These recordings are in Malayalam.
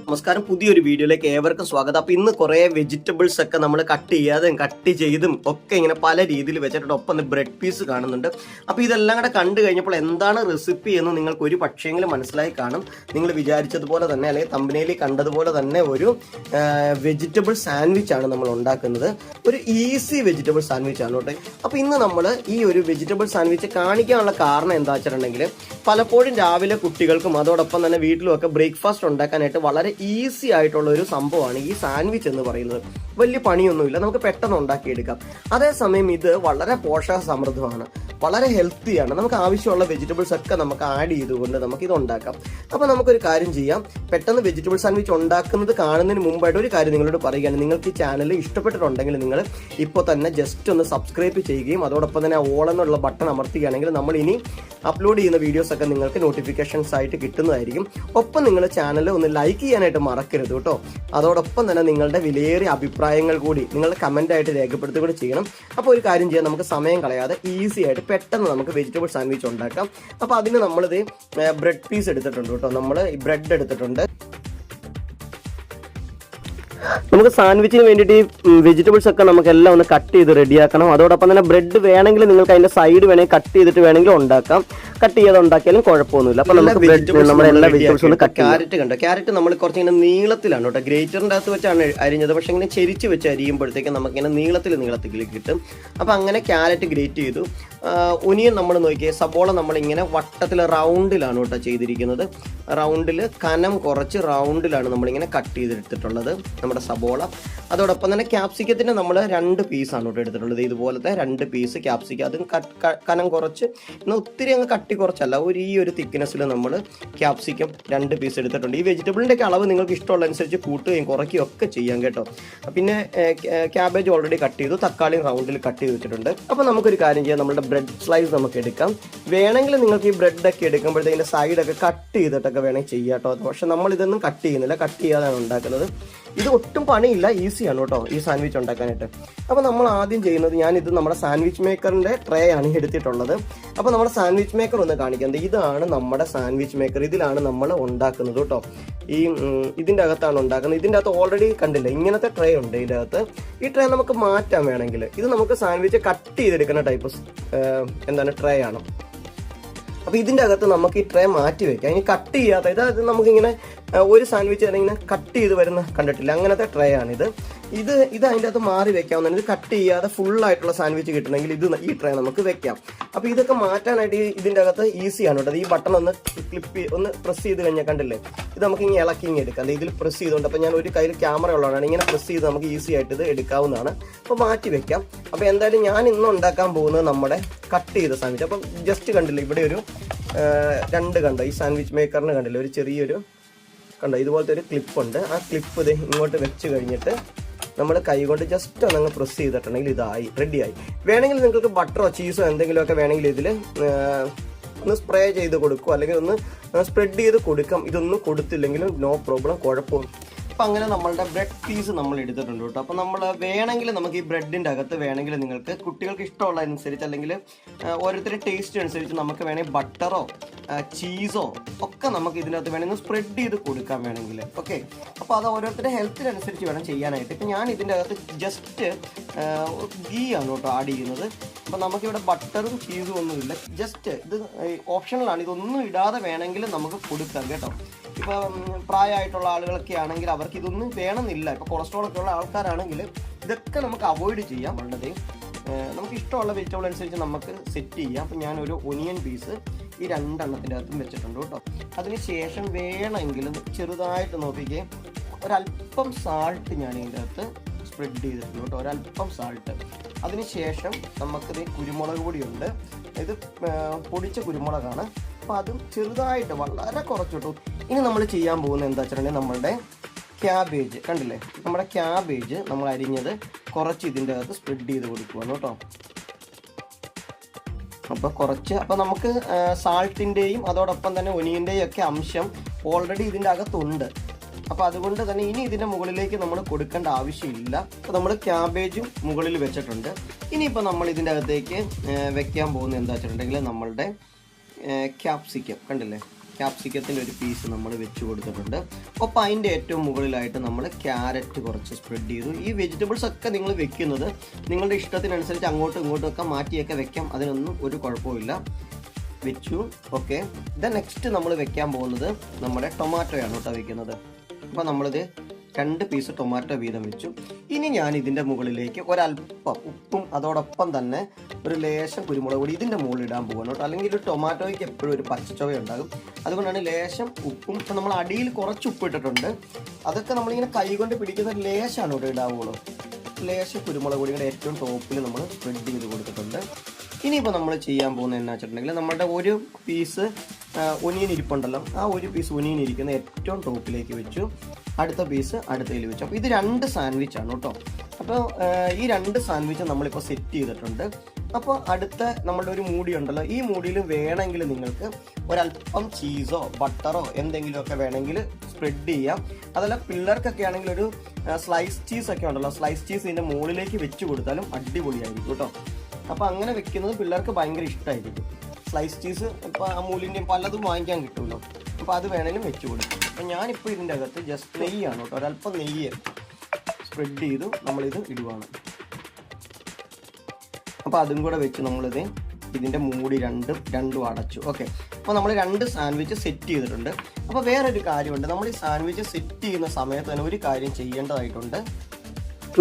നമസ്കാരം, പുതിയൊരു വീഡിയോയിലേക്ക് ഏവർക്കും സ്വാഗതം. അപ്പോൾ ഇന്ന് കുറേ വെജിറ്റബിൾസ് ഒക്കെ നമ്മൾ കട്ട് ചെയ്യാതെ കട്ട് ചെയ്തും ഒക്കെ ഇങ്ങനെ പല രീതിയിൽ വെച്ചിട്ടുണ്ട്. ഒപ്പം ബ്രെഡ് പീസ് കാണുന്നുണ്ട്. അപ്പോൾ ഇതെല്ലാം കൂടെ കണ്ടു കഴിഞ്ഞപ്പോൾ എന്താണ് റെസിപ്പി എന്ന് നിങ്ങൾക്ക് ഒരു പക്ഷേങ്കിലും മനസ്സിലായി കാണും. നിങ്ങൾ വിചാരിച്ചതുപോലെ തന്നെ അല്ലെങ്കിൽ തമ്പനയിൽ കണ്ടതുപോലെ തന്നെ ഒരു വെജിറ്റബിൾ സാൻഡ്വിച്ച് ആണ് നമ്മൾ ഉണ്ടാക്കുന്നത്. ഒരു ഈസി വെജിറ്റബിൾ സാൻഡ്വിച്ച് ആണ് കേട്ടോ. അപ്പോൾ ഇന്ന് നമ്മൾ ഈ ഒരു വെജിറ്റബിൾ സാൻഡ്വിച്ച് കാണിക്കാനുള്ള കാരണം എന്താ വെച്ചിട്ടുണ്ടെങ്കിൽ, പലപ്പോഴും രാവിലെ കുട്ടികൾക്കും അതോടൊപ്പം തന്നെ വീട്ടിലും ഒക്കെ ബ്രേക്ക്ഫാസ്റ്റ് ഉണ്ടാക്കാനായിട്ട് വളരെ ഈസി ആയിട്ടുള്ള ഒരു സംഭവമാണ് ഈ സാൻഡ്വിച്ച് എന്ന് പറയുന്നത്. വലിയ പണിയൊന്നുമില്ല, നമുക്ക് പെട്ടെന്ന് ഉണ്ടാക്കിയെടുക്കാം. അതേസമയം ഇത് വളരെ പോഷക സമൃദ്ധമാണ്, വളരെ ഹെൽത്തിയാണ്. നമുക്ക് ആവശ്യമുള്ള വെജിറ്റബിൾസ് ഒക്കെ നമുക്ക് ആഡ് ചെയ്തുകൊണ്ട് നമുക്ക് ഇത് ഉണ്ടാക്കാം. അപ്പോൾ നമുക്കൊരു കാര്യം ചെയ്യാം. പെട്ടെന്ന് വെജിറ്റബിൾ സാൻഡ്വിച്ച് ഉണ്ടാക്കുന്നത് കാണുന്നതിന് മുമ്പായിട്ട് ഒരു കാര്യം നിങ്ങളോട് പറയുകയാണ്. നിങ്ങൾക്ക് ഈ ചാനൽ ഇഷ്ടപ്പെട്ടിട്ടുണ്ടെങ്കിൽ നിങ്ങൾ ഇപ്പോൾ തന്നെ ജസ്റ്റ് ഒന്ന് സബ്സ്ക്രൈബ് ചെയ്യുകയും അതോടൊപ്പം തന്നെ ഓൾ എന്നുള്ള ബട്ടൺ അമർത്തുകയാണെങ്കിൽ നമ്മൾ ഇനി അപ്ലോഡ് ചെയ്യുന്ന വീഡിയോസ് ഒക്കെ നിങ്ങൾക്ക് നോട്ടിഫിക്കേഷൻസ് ആയിട്ട് കിട്ടുന്നതായിരിക്കും. ഒപ്പം നിങ്ങൾ ചാനൽ ഒന്ന് ലൈക്ക് ചെയ്യാനായിട്ട് മറക്കരുത് കേട്ടോ. അതോടൊപ്പം തന്നെ നിങ്ങളുടെ വിലയേറിയ അഭിപ്രായങ്ങൾ കൂടി നിങ്ങളുടെ കമൻ്റ് ആയിട്ട് രേഖപ്പെടുത്തുക കൂടി ചെയ്യണം. അപ്പോൾ ഒരു കാര്യം ചെയ്യാം, നമുക്ക് സമയം കളയാതെ ഈസി ആയിട്ട് പെട്ടെന്ന് നമുക്ക് വെജിറ്റബിൾ സാൻഡ്വിച്ച് ഉണ്ടാക്കാം. അപ്പോൾ അതിന് നമ്മളിത് ബ്രെഡ് പീസ് എടുത്തിട്ടുണ്ട് കേട്ടോ. നമ്മൾ ബ്രെഡ് എടുത്തിട്ടുണ്ട്. നമുക്ക് സാൻഡ്വിച്ചിന് വേണ്ടിയിട്ട് ഈ വെജിറ്റബിൾസ് ഒക്കെ നമുക്ക് എല്ലാം ഒന്ന് കട്ട് ചെയ്ത് റെഡിയാക്കണം. അതോടൊപ്പം തന്നെ ബ്രെഡ് വേണമെങ്കിൽ നിങ്ങൾക്ക് അതിന്റെ സൈഡ് വേണമെങ്കിൽ കട്ട് ചെയ്തിട്ട് വേണമെങ്കിൽ ഉണ്ടാക്കാം. കട്ട് ചെയ്ത് ഉണ്ടാക്കിയാലും കുഴപ്പമൊന്നുമില്ല. അപ്പോൾ നമുക്ക് നമ്മുടെ എല്ലാ വെജിറ്റബിൾസും ഒന്ന് കട്ട്. ക്യാരറ്റ് കണ്ടോ, ക്യാരറ്റ് നമ്മൾ കുറച്ചിങ്ങനെ നീളത്തിലാണ് കേട്ടോ. ഗ്രേറ്ററിൻ്റെ അകത്ത് വെച്ചാണ് അരിഞ്ഞത്, പക്ഷെ ഇങ്ങനെ ചെരിച്ച് വെച്ച് അരിയുമ്പോഴത്തേക്കും നമുക്കിങ്ങനെ നീളത്തിൽ കിട്ടും. അപ്പോൾ അങ്ങനെ ക്യാരറ്റ് ഗ്രേറ്റ് ചെയ്തു. ഒനിയൻ നമ്മൾ നോക്കിയേ, സബോള നമ്മളിങ്ങനെ വട്ടത്തിൽ റൗണ്ടിലാണ് കേട്ടോ ചെയ്തിരിക്കുന്നത്. റൗണ്ടിൽ കനം കുറച്ച് റൗണ്ടിലാണ് നമ്മളിങ്ങനെ കട്ട് ചെയ്തെടുത്തിട്ടുള്ളത് നമ്മുടെ സബോള. അതോടൊപ്പം തന്നെ ക്യാപ്സിക്കത്തിന് നമ്മൾ 2 പീസാണ് കേട്ടോ എടുത്തിട്ടുള്ളത്. ഇതുപോലത്തെ 2 പീസ് ക്യാപ്സിക്കം, അതും കനം കുറച്ച്, എന്നാൽ ഒത്തിരി അങ്ങ് കട്ടി കുറച്ചല്ല, ഈ ഒരു തിക്നെസ്സിൽ നമ്മൾ ക്യാപ്സിക്കം 2 പീസ് എടുത്തിട്ടുണ്ട്. ഈ വെജിറ്റബിളിൻ്റെ ഒക്കെ അളവ് നിങ്ങൾക്ക് ഇഷ്ടമുള്ള അനുസരിച്ച് കൂട്ടുകയും കുറയ്ക്കുകയും ഒക്കെ ചെയ്യാം കേട്ടോ. പിന്നെ ക്യാബേജ് ഓൾറെഡി കട്ട് ചെയ്തു, തക്കാളിയും റൗണ്ടിൽ കട്ട് ചെയ്ത് വെച്ചിട്ടുണ്ട്. അപ്പോൾ നമുക്കൊരു കാര്യം ചെയ്യാം, നമ്മുടെ ബ്രെഡ് സ്ലൈസ് നമുക്ക് എടുക്കാം. വേണമെങ്കിൽ നിങ്ങൾക്ക് ഈ ബ്രെഡൊക്കെ എടുക്കുമ്പോഴത്തേക്കിൻ്റെ സൈഡൊക്കെ കട്ട് ചെയ്തിട്ടൊക്കെ വേണമെങ്കിൽ ചെയ്യാം കേട്ടോ. പക്ഷെ നമ്മൾ ഇതൊന്നും കട്ട് ചെയ്യുന്നില്ല, കട്ട് ചെയ്യാതാണ് ഉണ്ടാക്കുന്നത്. ഇത് ഒട്ടും പണിയില്ല, ഈസിയാണ് കേട്ടോ ഈ സാൻഡ്വിച്ച് ഉണ്ടാക്കാനായിട്ട്. അപ്പോൾ നമ്മൾ ആദ്യം ചെയ്യുന്നത്, ഞാനിത് നമ്മുടെ സാൻഡ്വിച്ച് മേക്കറിൻ്റെ ട്രേ ആണ് എടുത്തിട്ടുള്ളത്. അപ്പോൾ നമ്മുടെ സാൻഡ്വിച്ച് മേക്കർ ഒന്ന് കാണിക്കുന്നത്, ഇതാണ് നമ്മുടെ സാൻഡ്വിച്ച് മേക്കർ. ഇതിലാണ് നമ്മൾ ഉണ്ടാക്കുന്നത് കേട്ടോ. ഇതിൻ്റെ അകത്താണ് ഉണ്ടാക്കുന്നത്. ഇതിൻ്റെ അകത്ത് ഓൾറെഡി കണ്ടില്ല, ഇങ്ങനത്തെ ട്രേ ഉണ്ട് ഇതിൻ്റെ അകത്ത്. ഈ ട്രേ നമുക്ക് മാറ്റാൻ വേണമെങ്കിൽ. ഇത് നമുക്ക് സാൻഡ്വിച്ച് കട്ട് ചെയ്തെടുക്കുന്ന ടൈപ്പ് ട്രേ ആണ്. അപ്പോൾ ഇതിൻ്റെ അകത്ത് നമുക്ക് ഈ ട്രേ മാറ്റി വെക്കാം. ഇനി കട്ട് ചെയ്യാത്ത, ഇത് നമുക്കിങ്ങനെ ഒരു സാൻഡ്വിച്ച് ഇങ്ങനെ കട്ട് ചെയ്ത് വരുന്ന കണ്ടിട്ടില്ല, അങ്ങനത്തെ ട്രേ ആണിത്. ഇത് അതിൻ്റെ അകത്ത് മാറി വെക്കാവുന്നതാണ്. ഇത് കട്ട് ചെയ്യാതെ ഫുള്ളായിട്ടുള്ള സാൻഡ്വിച്ച് കിട്ടണമെങ്കിൽ ഈ ട്രേ നമുക്ക് വെക്കാം. അപ്പോൾ ഇതൊക്കെ മാറ്റാനായിട്ട് ഇതിൻ്റെ അകത്ത് ഈസിയാണ് കേട്ടോ. ഈ ബട്ടൺ ഒന്ന് ഒന്ന് പ്രസ് ചെയ്ത് കഴിഞ്ഞാൽ കണ്ടില്ലേ, ഇത് നമുക്ക് ഇങ്ങനെ ഇളക്കി എടുക്കാം. ഇതിൽ പ്രസ് ചെയ്തുകൊണ്ട്, അപ്പോൾ ഞാൻ ഒരു കയ്യിൽ ക്യാമറ ഉള്ളതാണ്, ഇങ്ങനെ പ്രസ് ചെയ്ത് നമുക്ക് ഈസി ആയിട്ട് ഇത് എടുക്കാവുന്നതാണ്. അപ്പോൾ മാറ്റി വെക്കാം. അപ്പോൾ എന്തായാലും ഞാൻ ഇന്ന് ഉണ്ടാക്കാൻ പോകുന്നത് നമ്മുടെ കട്ട് ചെയ്ത സാൻഡ്വിച്ച്. അപ്പം ജസ്റ്റ് കണ്ടില്ലേ, ഇവിടെ ഒരു 2 കണ്ടോ, ഈ സാൻഡ്വിച്ച് മേക്കറിന് കണ്ടില്ലേ ഒരു ചെറിയൊരു കണ്ടോ, ഇതുപോലത്തെ ഒരു ക്ലിപ്പുണ്ട്. ആ ക്ലിപ്പ് ഇത് ഇങ്ങോട്ട് വെച്ച് കഴിഞ്ഞിട്ട് നമ്മൾ കൈ കൊണ്ട് ജസ്റ്റ് ഒന്നങ്ങ് പ്രസ് ചെയ്തിട്ടുണ്ടെങ്കിൽ ഇതായി റെഡിയായി. വേണമെങ്കിൽ നിങ്ങൾക്ക് ബട്ടറോ ചീസോ എന്തെങ്കിലുമൊക്കെ വേണമെങ്കിൽ ഇതിൽ ഒന്ന് സ്പ്രേ ചെയ്ത് കൊടുക്കും, അല്ലെങ്കിൽ ഒന്ന് സ്പ്രെഡ് ചെയ്ത് കൊടുക്കാം. ഇതൊന്നും കൊടുത്തില്ലെങ്കിലും നോ പ്രോബ്ലം, കുഴപ്പമില്ല. അപ്പം അങ്ങനെ നമ്മളുടെ ബ്രെഡ് പീസ് നമ്മൾ എടുത്തിട്ടുണ്ട് കേട്ടോ. അപ്പോൾ നമ്മൾ വേണമെങ്കിൽ നമുക്ക് ഈ ബ്രെഡിൻ്റെ അകത്ത് വേണമെങ്കിൽ നിങ്ങൾക്ക് കുട്ടികൾക്ക് ഇഷ്ടമുള്ള അനുസരിച്ച്, അല്ലെങ്കിൽ ഓരോരുത്തരുടെ ടേസ്റ്റ് അനുസരിച്ച് നമുക്ക് വേണമെങ്കിൽ ബട്ടറോ ചീസോ ഒക്കെ നമുക്ക് ഇതിനകത്ത് വേണമെങ്കിൽ സ്പ്രെഡ് ചെയ്ത് കൊടുക്കാൻ വേണമെങ്കിൽ. ഓക്കെ, അപ്പോൾ അത് ഓരോരുത്തരുടെ ഹെൽത്തിനനുസരിച്ച് വേണം ചെയ്യാനായിട്ട്. ഇപ്പം ഞാൻ ഇതിൻ്റെ അകത്ത് ജസ്റ്റ് ഗീ ആണ് കേട്ടോ ആഡ് ചെയ്യുന്നത്. അപ്പം നമുക്കിവിടെ ബട്ടറും ചീസും ഒന്നുമില്ല, ജസ്റ്റ് ഇത് ഓപ്ഷണലാണ്. ഇതൊന്നും ഇടാതെ വേണമെങ്കിൽ നമുക്ക് കൊടുക്കാം കേട്ടോ. ഇപ്പം പ്രായമായിട്ടുള്ള ആളുകളൊക്കെ ആണെങ്കിൽ അവർക്ക് ഇതൊന്നും വേണമെന്നില്ല. ഇപ്പോൾ കൊളസ്ട്രോൾ ഒക്കെ ഉള്ള ആൾക്കാരാണെങ്കിൽ ഇതൊക്കെ നമുക്ക് അവോയ്ഡ് ചെയ്യാം. വളരെ നമുക്ക് ഇഷ്ടമുള്ള വെജിറ്റബിൾ അനുസരിച്ച് നമുക്ക് സെറ്റ് ചെയ്യാം. അപ്പം ഞാനൊരു ഒനിയൻ പീസ് ഈ 2 എണ്ണത്തിൻ്റെ അകത്തും വെച്ചിട്ടുണ്ട് കേട്ടോ. അതിനുശേഷം വേണമെങ്കിൽ ചെറുതായിട്ട് നോക്കിക്കേ, ഒരല്പം സാൾട്ട് ഞാൻ ഇതിൻ്റെ അകത്ത് സ്പ്രെഡ് ചെയ്തിട്ടുണ്ട് കേട്ടോ, ഒരല്പം സാൾട്ട്. അതിനുശേഷം നമുക്കിത് കുരുമുളക് പൊടിയുണ്ട്, ഇത് പൊടിച്ച കുരുമുളകാണ്. അപ്പോൾ അതും ചെറുതായിട്ട് വളരെ കുറച്ചിട്ടു. ഇനി നമ്മൾ ചെയ്യാൻ പോകുന്നത് എന്താ വെച്ചിട്ടുണ്ടെങ്കിൽ, നമ്മളുടെ ക്യാബേജ് കണ്ടില്ലേ, നമ്മുടെ ക്യാബേജ് നമ്മൾ അരിഞ്ഞത് കുറച്ച് ഇതിൻ്റെ അകത്ത് സ്പ്രെഡ് ചെയ്ത് കൊടുക്കുകയാണ് കേട്ടോ. അപ്പോൾ കുറച്ച്, അപ്പോൾ നമുക്ക് സാൾട്ടിൻ്റെയും അതോടൊപ്പം തന്നെ ഒനിയൻ്റെയും ഒക്കെ അംശം ഓൾറെഡി ഇതിൻ്റെ അകത്തുണ്ട്. അപ്പോൾ അതുകൊണ്ട് തന്നെ ഇനി ഇതിൻ്റെ മുകളിലേക്ക് നമ്മൾ കൊടുക്കേണ്ട ആവശ്യമില്ല. അപ്പോൾ നമ്മൾ ക്യാബേജും മുകളിൽ വെച്ചിട്ടുണ്ട്. ഇനിയിപ്പോൾ നമ്മൾ ഇതിൻ്റെ അകത്തേക്ക് വെക്കാൻ പോകുന്നത് എന്താ വെച്ചിട്ടുണ്ടെങ്കിൽ, നമ്മളുടെ ക്യാപ്സിക്കം കണ്ടില്ലേ, ക്യാപ്സിക്കത്തിൻ്റെ ഒരു പീസ് നമ്മൾ വെച്ച് കൊടുത്തിട്ടുണ്ട്. അപ്പോൾ അതിൻ്റെ ഏറ്റവും മുകളിലായിട്ട് നമ്മൾ ക്യാരറ്റ് കുറച്ച് സ്പ്രെഡ് ചെയ്തു. ഈ വെജിറ്റബിൾസ് ഒക്കെ നിങ്ങൾ വെക്കുന്നത് നിങ്ങളുടെ ഇഷ്ടത്തിനനുസരിച്ച് അങ്ങോട്ടും ഇങ്ങോട്ടും ഒക്കെ മാറ്റിയൊക്കെ വെക്കാം, അതിനൊന്നും ഒരു കുഴപ്പമില്ല. വെച്ചു. ഓക്കെ, ദെൻ നെക്സ്റ്റ് നമ്മൾ വെക്കാൻ പോകുന്നത് നമ്മുടെ ടൊമാറ്റോയാണ് കേട്ടോ വെക്കുന്നത്. അപ്പോൾ നമ്മളിത് 2 പീസ് ടൊമാറ്റോ വീതം വെച്ചു. ഇനി ഞാൻ ഇതിൻ്റെ മുകളിലേക്ക് ഒരല്പം ഉപ്പും അതോടൊപ്പം തന്നെ ഒരു ലേശം കുരുമുളക് പൊടി ഇതിൻ്റെ മുകളിൽ ഇടാൻ പോകുന്നു കേട്ടോ. അല്ലെങ്കിൽ ഒരു ടൊമാറ്റോയ്ക്ക് എപ്പോഴും ഒരു പച്ചച്ചൊവ ഉണ്ടാകും, അതുകൊണ്ടാണ് ലേശം ഉപ്പും. ഇപ്പം നമ്മൾ അടിയിൽ കുറച്ച് ഉപ്പ് ഇട്ടിട്ടുണ്ട്, അതൊക്കെ നമ്മളിങ്ങനെ കൈ കൊണ്ട് പിടിക്കുന്ന ലേശമാണ് ഇവിടെ ഇടാവുള്ളൂ. ലേശം കുരുമുളക് പൊടിയുടെ ഏറ്റവും ടോപ്പിൽ നമ്മൾ സ്പ്രെഡ് ചെയ്ത് കൊടുത്തിട്ടുണ്ട്. ഇനിയിപ്പോൾ നമ്മൾ ചെയ്യാൻ പോകുന്നത് എന്നാ വെച്ചിട്ടുണ്ടെങ്കിൽ നമ്മുടെ ഒരു പീസ് ഒനിയൻ ഇരിപ്പുണ്ടല്ലോ, ആ ഒരു പീസ് ഒനിയൻ ഇരിക്കുന്ന ഏറ്റവും ടോപ്പിലേക്ക് വെച്ചു, അടുത്ത പീസ് അടുത്തതിൽ വെച്ചു. അപ്പോൾ ഇത് 2 സാൻഡ്വിച്ചാണ് കേട്ടോ. അപ്പോൾ ഈ 2 സാൻഡ്വിച്ച് നമ്മളിപ്പോൾ സെറ്റ് ചെയ്തിട്ടുണ്ട്. അപ്പോൾ അടുത്ത നമ്മളുടെ ഒരു മൂടി ഉണ്ടല്ലോ, ഈ മൂടിയിൽ വേണമെങ്കിൽ നിങ്ങൾക്ക് ഒരല്പം ചീസോ ബട്ടറോ എന്തെങ്കിലുമൊക്കെ വേണമെങ്കിൽ സ്പ്രെഡ് ചെയ്യാം. അതല്ല പിള്ളേർക്കൊക്കെ ആണെങ്കിൽ ഒരു സ്ലൈസ് ചീസൊക്കെ ഉണ്ടല്ലോ, സ്ലൈസ് ചീസ് ഇതിൻ്റെ മുകളിലേക്ക് വെച്ച് കൊടുത്താലും അടിപൊളിയായിരിക്കും കേട്ടോ. അപ്പോൾ അങ്ങനെ വെക്കുന്നത് പിള്ളേർക്ക് ഭയങ്കര ഇഷ്ടമായിരിക്കും. സ്ലൈസ് ചീസ് ഇപ്പോൾ അമൂലിൻ്റെയും പലതും വാങ്ങിക്കാൻ കിട്ടുമല്ലോ, അപ്പോൾ അത് വേണമെങ്കിലും വെച്ച് കൊടുക്കും. അപ്പോൾ ഞാനിപ്പോൾ ഇതിൻ്റെ അകത്ത് ജസ്റ്റ് നെയ്യാണ് കേട്ടോ, ഒരല്പം നെയ്യ് സ്പ്രെഡ് ചെയ്തു നമ്മളിത് ഇടുവാണ്. അപ്പോൾ അതും കൂടെ വെച്ച് നമ്മളിത് ഇതിൻ്റെ മൂടി രണ്ടും അടച്ചു. ഓക്കെ, അപ്പോൾ നമ്മൾ 2 സാൻഡ്വിച്ച് സെറ്റ് ചെയ്തിട്ടുണ്ട്. അപ്പോൾ വേറൊരു കാര്യമുണ്ട്, നമ്മൾ ഈ സാൻഡ്വിച്ച് സെറ്റ് ചെയ്യുന്ന സമയത്ത് തന്നെ ഒരു കാര്യം ചെയ്യേണ്ടതായിട്ടുണ്ട്.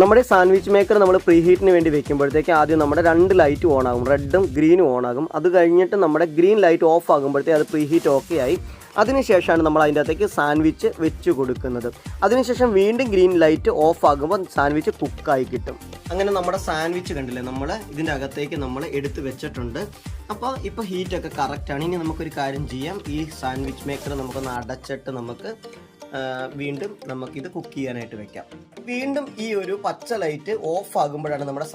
നമ്മുടെ സാൻഡ്വിച്ച് മേക്കർ നമ്മൾ പ്രീ ഹീറ്റിന് വേണ്ടി വെക്കുമ്പോഴത്തേക്ക് ആദ്യം നമ്മുടെ 2 ലൈറ്റ് ഓൺ ആകും, റെഡും ഗ്രീനും ഓൺ ആകും. അത് കഴിഞ്ഞിട്ട് നമ്മുടെ ഗ്രീൻ ലൈറ്റ് ഓഫ് ആകുമ്പോഴത്തേക്ക് അത് പ്രീ ഹീറ്റ് ഓക്കെ ആയി. അതിനുശേഷമാണ് നമ്മൾ അതിൻ്റെ അകത്തേക്ക് സാൻഡ്വിച്ച് വെച്ച് കൊടുക്കുന്നത്. അതിനുശേഷം വീണ്ടും ഗ്രീൻ ലൈറ്റ് ഓഫ് ആകുമ്പോൾ സാൻഡ്വിച്ച് കുക്കായി കിട്ടും. അങ്ങനെ നമ്മുടെ സാൻഡ്വിച്ച് കണ്ടില്ലേ, നമ്മൾ ഇതിൻ്റെ അകത്തേക്ക് നമ്മൾ എടുത്ത് വെച്ചിട്ടുണ്ട്. അപ്പോൾ ഇപ്പോൾ ഹീറ്റൊക്കെ കറക്റ്റാണ്. ഇനി നമുക്കൊരു കാര്യം ചെയ്യാം, ഈ സാൻഡ്വിച്ച് മേക്കർ നമുക്കൊന്ന് അടച്ചിട്ട് നമുക്ക് വീണ്ടും നമുക്കിത് കുക്ക് ചെയ്യാനായിട്ട് വെക്കാം. വീണ്ടും ഈ ഒരു പച്ച ലൈറ്റ് ഓഫ് ആകുമ്പോഴാണ് നമ്മുടെ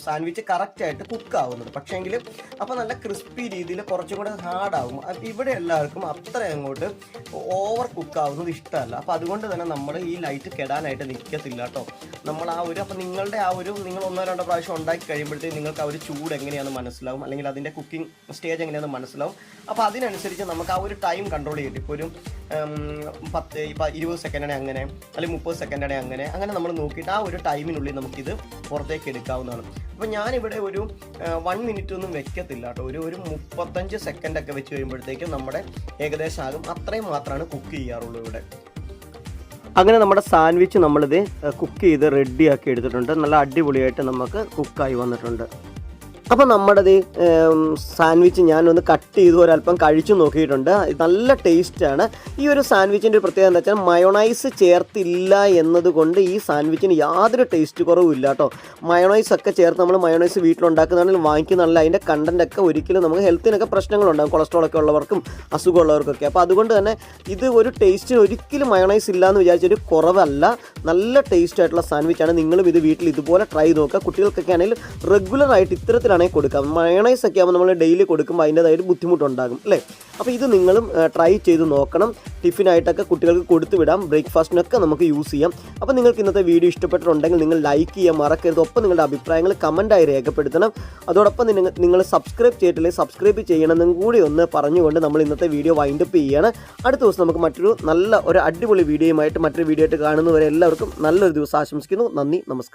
സാൻഡ്വിച്ച് കറക്റ്റായിട്ട് കുക്ക് ആവുന്നത്. പക്ഷേങ്കിൽ അപ്പോൾ നല്ല ക്രിസ്പി രീതിയിൽ കുറച്ചും കൂടെ ഹാർഡാകും. അപ്പോൾ ഇവിടെ എല്ലാവർക്കും അത്ര അങ്ങോട്ട് ഓവർ കുക്ക് ആവുന്നത് ഇഷ്ടമല്ല. അപ്പോൾ അതുകൊണ്ട് തന്നെ നമ്മൾ ഈ ലൈറ്റ് കെടാനായിട്ട് നിൽക്കത്തില്ല കേട്ടോ. നമ്മൾ ആ ഒരു അപ്പോൾ നിങ്ങളുടെ ആ ഒരു നിങ്ങൾ 1-2 പ്രാവശ്യം ഉണ്ടാക്കി കഴിയുമ്പോഴത്തേക്ക് നിങ്ങൾക്ക് ആ ഒരു ചൂട് എങ്ങനെയാണെന്ന് മനസ്സിലാവും, അല്ലെങ്കിൽ അതിൻ്റെ കുക്കിംഗ് സ്റ്റേജ് എങ്ങനെയാണെന്ന് മനസ്സിലാവും. അപ്പോൾ അതിനനുസരിച്ച് നമുക്ക് ആ ഒരു ടൈം കൺട്രോൾ ചെയ്തിട്ട് ഇപ്പോൾ ഒരു 20 സെക്കൻഡാണ് അങ്ങനെ, അല്ലെങ്കിൽ 30 സെക്കൻഡാണ് അങ്ങനെ നമ്മൾ നോക്കിയിട്ട് ആ ഒരു ടൈമിനുള്ളിൽ നമുക്കിത് പുറത്തേക്ക് എടുക്കാവുന്നതാണ്. അപ്പോൾ ഞാനിവിടെ ഒരു 1 മിനിറ്റ് ഒന്നും വെക്കത്തില്ല കേട്ടോ, ഒരു 35 സെക്കൻഡൊക്കെ വെച്ച് കഴിയുമ്പോഴത്തേക്കും നമ്മുടെ ഏകദേശം ആകും. അത്രയും മാത്രമാണ് കുക്ക് ചെയ്യാറുള്ളൂ ഇവിടെ. അങ്ങനെ നമ്മുടെ സാൻഡ്വിച്ച് നമ്മളിത് കുക്ക് ചെയ്ത് റെഡിയാക്കി എടുത്തിട്ടുണ്ട്. നല്ല അടിപൊളിയായിട്ട് നമുക്ക് കുക്കായി വന്നിട്ടുണ്ട്. അപ്പോൾ നമ്മുടെ സാൻഡ്വിച്ച് ഞാനൊന്ന് കട്ട് ചെയ്തു ഒരല്പം കഴിച്ചു നോക്കിയിട്ടുണ്ട്. നല്ല ടേസ്റ്റാണ്. ഈ ഒരു സാൻഡ്വിച്ചിൻ്റെ ഒരു പ്രത്യേകത എന്താ വെച്ചാൽ മയോണൈസ് ചേർത്തില്ല എന്നതുകൊണ്ട് ഈ സാൻഡ്വിച്ചിന് യാതൊരു ടേസ്റ്റ് കുറവും ഇല്ല കേട്ടോ. മയോണൈസൊക്കെ ചേർത്ത് നമ്മൾ മയോണൈസ് വീട്ടിലുണ്ടാക്കുന്നതാണെങ്കിലും വാങ്ങിക്കുന്നതല്ല, അതിൻ്റെ കണ്ടൻറ്റൊക്കെ ഒരിക്കലും നമുക്ക് ഹെൽത്തിനൊക്കെ പ്രശ്നങ്ങളുണ്ടാകും, കൊളസ്ട്രോളൊക്കെ ഉള്ളവർക്കും അസുഖമുള്ളവർക്കൊക്കെ. അപ്പോൾ അതുകൊണ്ട് തന്നെ ഇത് ഒരു ടേസ്റ്റിന് ഒരിക്കലും മയോണൈസ് ഇല്ല എന്ന് വിചാരിച്ചൊരു കുറവല്ല. നല്ല ടേസ്റ്റ് ആയിട്ടുള്ള സാൻഡ്വിച്ചാണ്. നിങ്ങളും ഇത് വീട്ടിൽ ഇതുപോലെ ട്രൈ നോക്കുക. കുട്ടികൾക്കൊക്കെ ആണെങ്കിൽ റെഗുലറായിട്ട് ഇത്തരത്തിലാണ് കൊടുക്കാം. മയോണൈസ് ഒക്കെ ആകുമ്പോൾ നമ്മൾ ഡെയിലി കൊടുക്കുമ്പോൾ അതിൻ്റെതായൊരു ബുദ്ധിമുട്ടുണ്ടാകും അല്ലേ. അപ്പോൾ ഇത് നിങ്ങളും ട്രൈ ചെയ്ത് നോക്കണം. ടിഫിനായിട്ടൊക്കെ കുട്ടികൾക്ക് കൊടുത്തു വിടാം, ബ്രേക്ക്ഫാസ്റ്റിനൊക്കെ നമുക്ക് യൂസ് ചെയ്യാം. അപ്പോൾ നിങ്ങൾക്ക് ഇന്നത്തെ വീഡിയോ ഇഷ്ടപ്പെട്ടിട്ടുണ്ടെങ്കിൽ നിങ്ങൾ ലൈക്ക് ചെയ്യാൻ മറക്കരുത്. ഒപ്പം നിങ്ങളുടെ അഭിപ്രായങ്ങൾ കമൻറ്റായി രേഖപ്പെടുത്തണം. അതോടൊപ്പം നിങ്ങൾ സബ്സ്ക്രൈബ് ചെയ്തിട്ടില്ലെങ്കിൽ സബ്സ്ക്രൈബ് ചെയ്യണമെന്നും കൂടി ഒന്ന് പറഞ്ഞുകൊണ്ട് നമ്മൾ ഇന്നത്തെ വീഡിയോ വൈൻഡപ്പ് ചെയ്യുകയാണ്. അടുത്ത ദിവസം നമുക്ക് മറ്റൊരു അടിപൊളി വീഡിയോയുമായിട്ട് മറ്റൊരു വീഡിയോ ആയിട്ട് കാണുന്നവരെ എല്ലാവർക്കും നല്ലൊരു ദിവസം ആശംസിക്കുന്നു. നന്ദി, നമസ്കാരം.